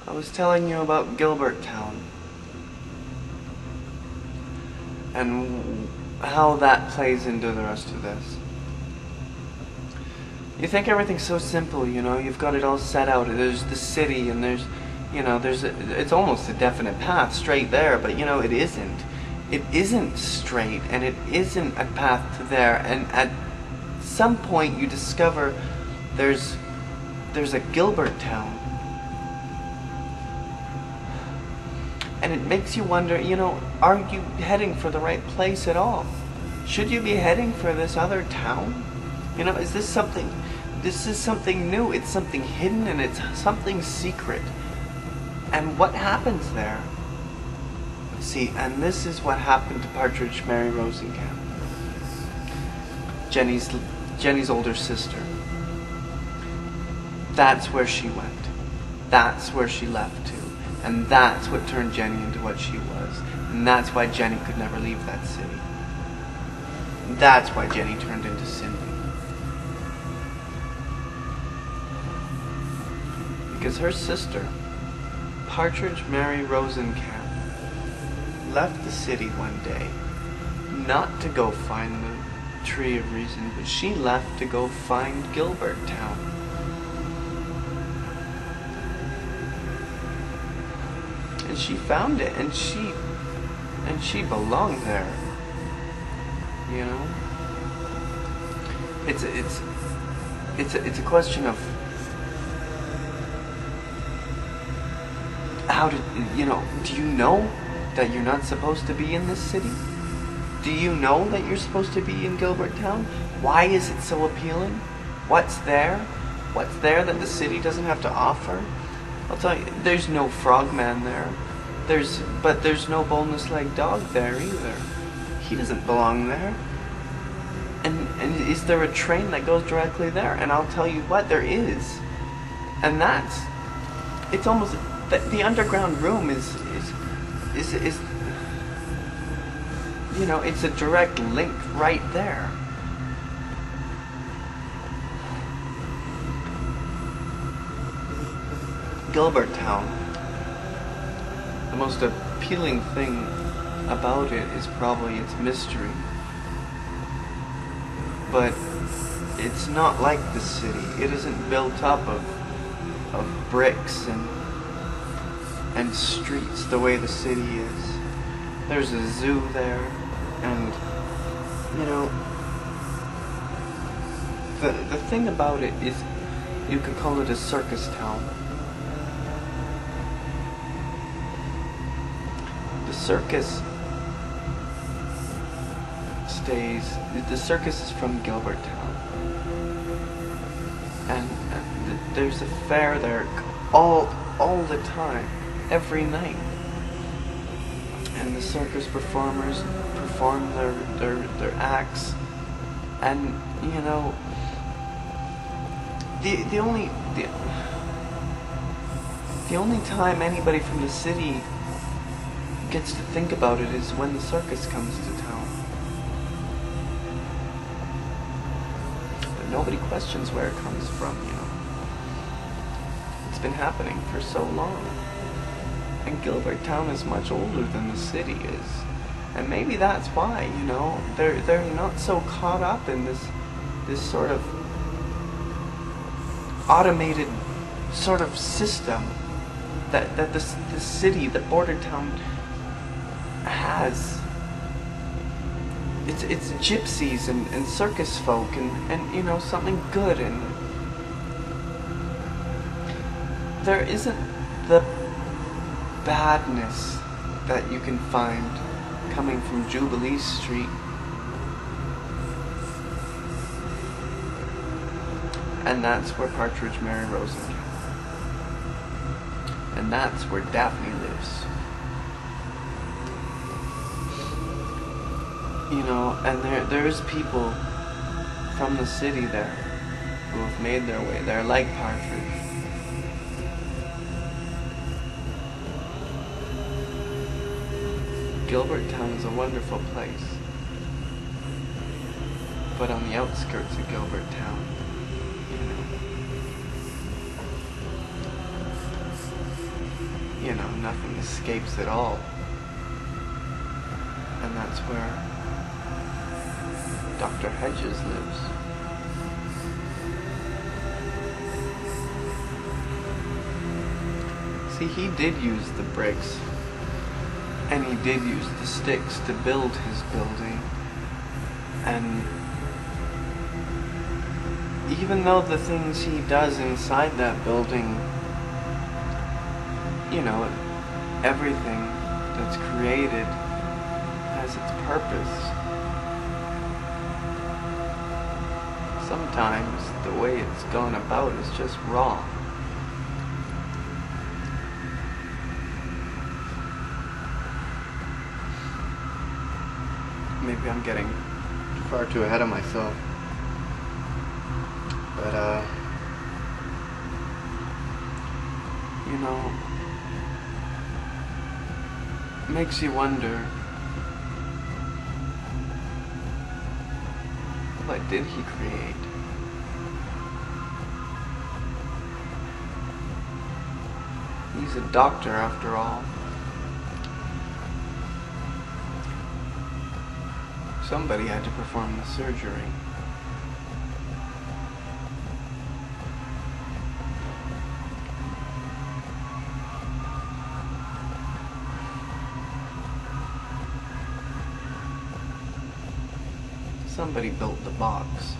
I was telling you about Gilbert Town and how that plays into the rest of this. You think everything's so simple, you know, you've got it all set out. There's the city and there's, you know, it's almost a definite path straight there, but you know, it isn't. It isn't straight, and it isn't a path to there, and at some point you discover there's a Gilbert Town. And it makes you wonder, you know, are you heading for the right place at all? Should you be heading for this other town? You know, is this something new, it's something hidden, and it's something secret. And what happens there? See, and this is what happened to Partridge Mary Rosencamp, Jenny's older sister. That's where she went. That's where she left to. And that's what turned Jenny into what she was. And that's why Jenny could never leave that city. That's why Jenny turned into Cindy. Because her sister, Partridge Mary Rosencamp, left the city one day, not to go find the Tree of Reason, but she left to go find Gilbert Town. And she found it, and she belonged there. You know, it's a question of how did, you know, do you know that you're not supposed to be in this city? Do you know that you're supposed to be in Gilbert Town? Why is it so appealing? What's there? What's there that the city doesn't have to offer? I'll tell you, there's no frogman there. But there's no boneless-legged dog there either. He doesn't belong there. And is there a train that goes directly there? And I'll tell you what, there is. And it's almost, the underground room is you know, it's a direct link right there. Gilbert Town. The most appealing thing about it is probably its mystery. But it's not like the city. It isn't built up of bricks and streets the way the city is. There's a zoo there, and you know, the thing about it is you could call it a circus town. The circus is from Gilbert Town, and there's a fair there all the time, every night, and the circus performers perform their acts, and you know, the only time anybody from the city gets to think about it is when the circus comes to town. But nobody questions where it comes from, you know. It's been happening for so long. And Gilbert Town is much older than the city is. And maybe that's why, you know, they're not so caught up in this sort of automated sort of system that the city, the border town has. It's gypsies and circus folk and you know, something good, and there isn't the badness that you can find coming from Jubilee Street. And that's where Partridge Mary Rosencamp. And that's where Daphne lives. You know, and there's people from the city there who have made their way there, like Partridge. Gilbert Town is a wonderful place, but on the outskirts of Gilbert Town, you know, nothing escapes at all. And that's where Dr. Hedges lives. See, he did use the bricks, and he did use the sticks to build his building. And even though the things he does inside that building, you know, everything that's created has its purpose, sometimes the way it's gone about is just wrong. Maybe I'm getting far too ahead of myself. But, you know, makes you wonder, what did he create? He's a doctor after all. Somebody had to perform the surgery. Somebody built the box.